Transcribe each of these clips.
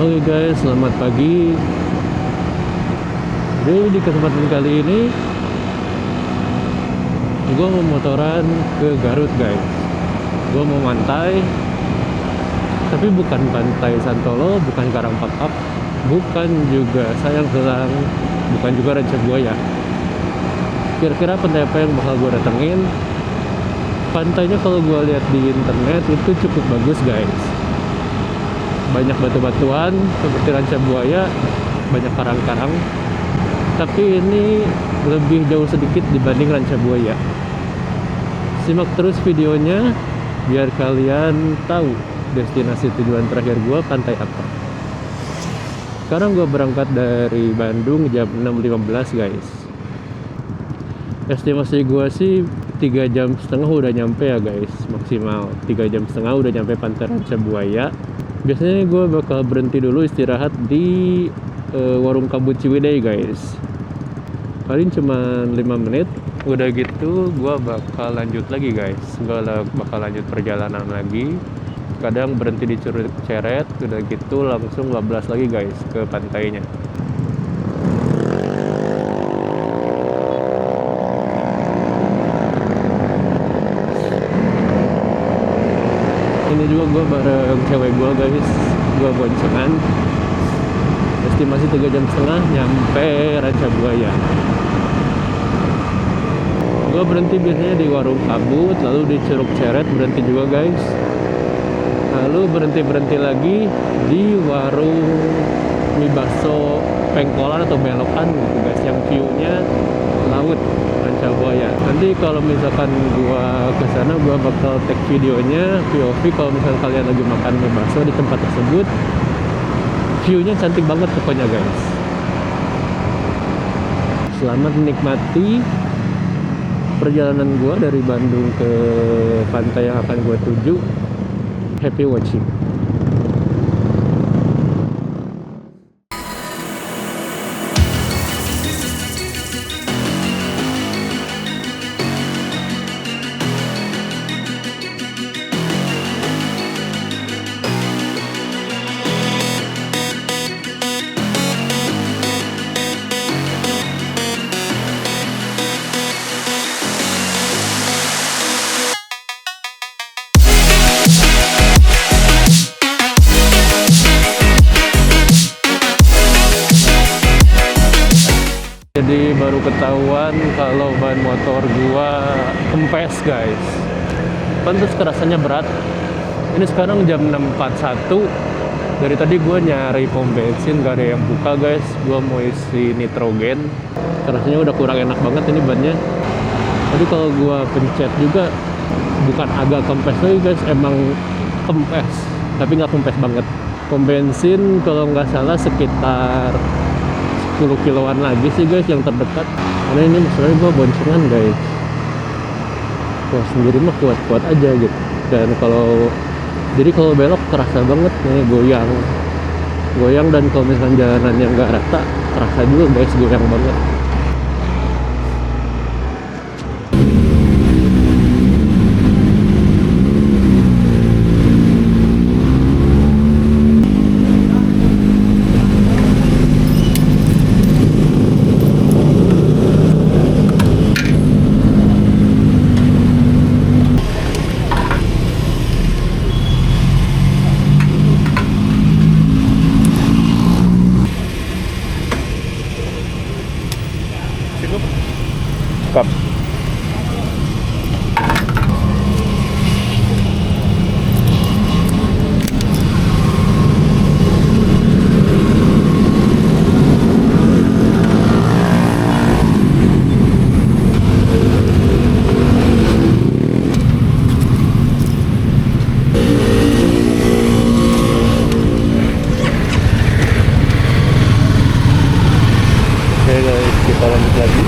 Oke guys, selamat pagi. Jadi di kesempatan kali ini gue mau motoran ke Garut guys. Gue mau pantai, tapi bukan pantai Santolo, bukan Karang Pakap, bukan juga Sayang Selang, bukan juga Ranca Buaya. Kira-kira pantai apa yang bakal gue datengin? Pantainya kalau gue lihat di internet itu cukup bagus guys. Banyak batu-batuan seperti Ranca Buaya, banyak karang-karang. Tapi ini lebih jauh sedikit dibanding Ranca Buaya. Simak terus videonya biar kalian tahu destinasi tujuan terakhir gue pantai apa. Sekarang gue berangkat dari Bandung jam 6.15 guys. Estimasi gue sih 3,5 jam udah nyampe ya guys, maksimal 3,5 jam udah nyampe pantai Ranca Buaya. Biasanya gue bakal berhenti dulu istirahat di warung kabut Ciwidey guys. Paling cuma 5 menit. Udah gitu gue bakal lanjut lagi guys. Gue bakal lanjut perjalanan lagi. Kadang berhenti di Curug Ceret. Udah gitu langsung bablas lagi guys ke pantainya. Ini juga gue bareng cewek gue guys. Gue boncengan. Estimasi 3,5 jam nyampe Ranca Buaya. Gue berhenti biasanya di warung kabut, lalu di Curug Ceret berhenti juga guys. Lalu berhenti lagi di warung mie bakso pengkolan atau belokan gitu guys, yang view-nya laut Ranca Buaya. Nanti kalau misalkan gua kesana, gua bakal tag videonya POV kalau misalkan kalian lagi makan mie bakso di tempat tersebut. View-nya cantik banget pokoknya guys. Selamat menikmati perjalanan gua dari Bandung ke pantai yang akan gua tuju. Happy watching. Jadi baru ketahuan kalau ban motor gua kempes guys. Pantes kerasanya berat. Ini sekarang jam 6.41. Dari tadi gua nyari pom bensin gak ada yang buka guys. Gua mau isi nitrogen. Kerasanya udah kurang enak banget ini bannya. Tadi kalau gua pencet juga bukan agak kempes lagi guys, emang kempes. Tapi nggak kempes banget. Pom bensin kalau nggak salah sekitar 10 kiloan lagi sih guys yang terdekat. Karena ini masalahnya gue boncengan guys. Gue sendiri mah kuat-kuat aja gitu. Dan kalau belok kerasa banget nih, goyang dan kalau misalkan jalanan yang nggak rata kerasa juga guys, goyang banget. Cukup. Oke guys, kita lanjut lagi.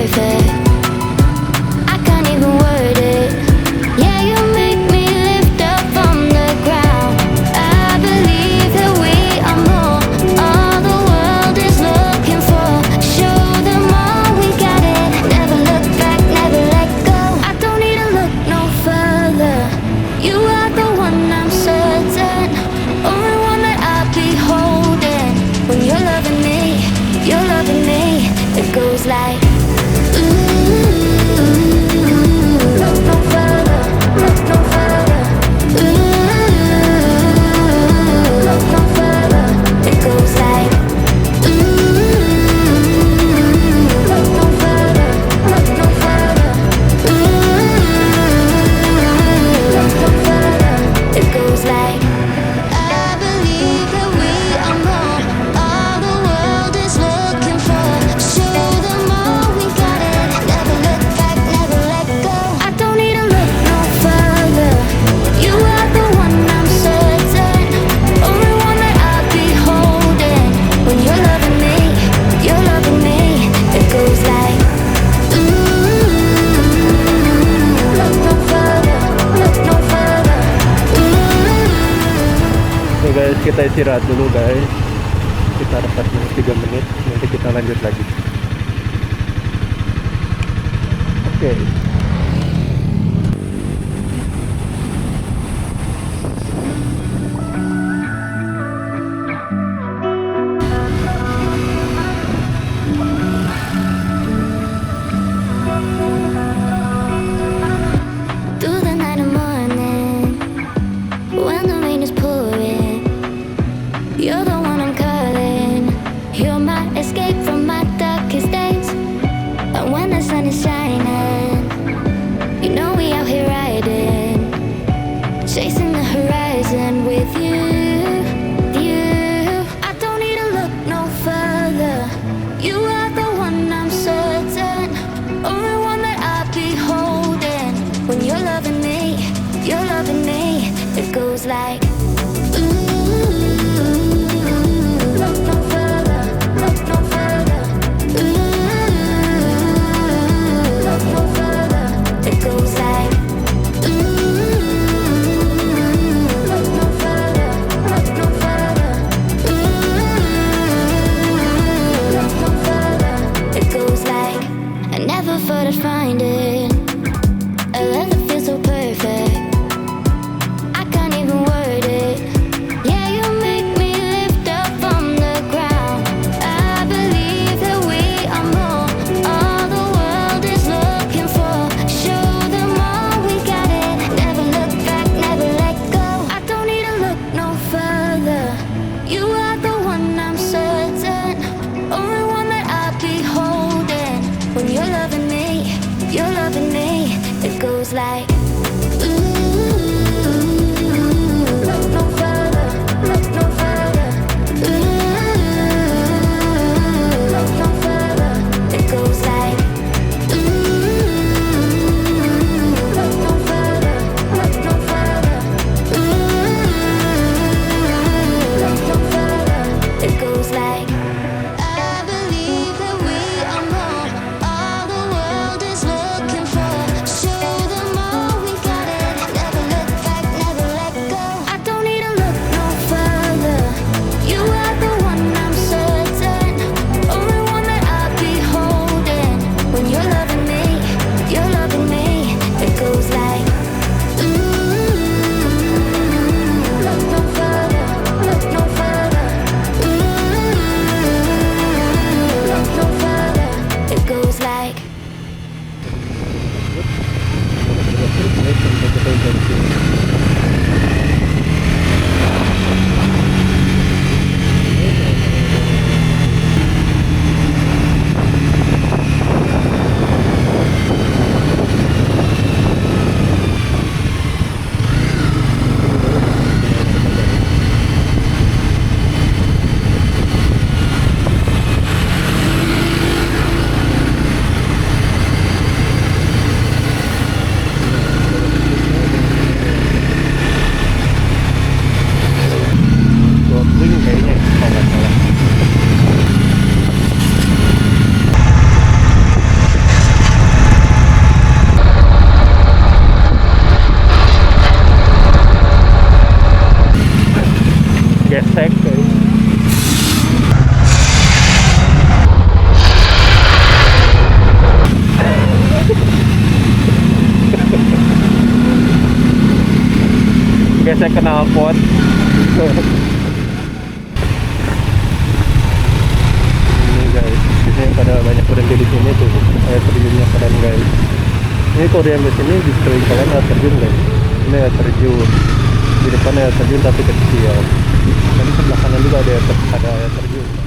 perfect. I can't even word Kita istirahat dulu guys, kita rehat 3 menit, nanti kita lanjut lagi. Oke. Chasing the horizon with you. I don't need to look no further. You are the one I'm certain, only one that I'll be holding. When you're loving me, it goes like look no further, look no further. Look no further, it goes like find it. A love that feels so perfect, I can't even word it. Yeah, you make me lift up from the ground. I believe that we are more, all the world is looking for. Show them all we got it. Never look back, never let go. I don't need to look no further. You are the one I'm certain, only one that I'll be holding. When you're loving me, it goes like look no further, look no further. Look no further, it goes like look no further, look no further. Look no further, it goes like I believe that we are more, all the world is looking for. Show them all we got it. Never look back, never let go. I don't need to look no further. You are the one I'm certain, only one that I'll be holding. When you're loving me, it goes like look no further, look no further. Look no further, it goes like kayaknya kalau nggak salah. Gesek guys. Gesek knalpot. Guys, di sini pada banyak berhenti di sini tuh, air terjunnya keren guys. Ini kalau di sini di sekeliling kalian air terjun guys. Ini air terjun, di depan air terjun tapi kecil. Dan di sebelah kanan juga ada air terjun.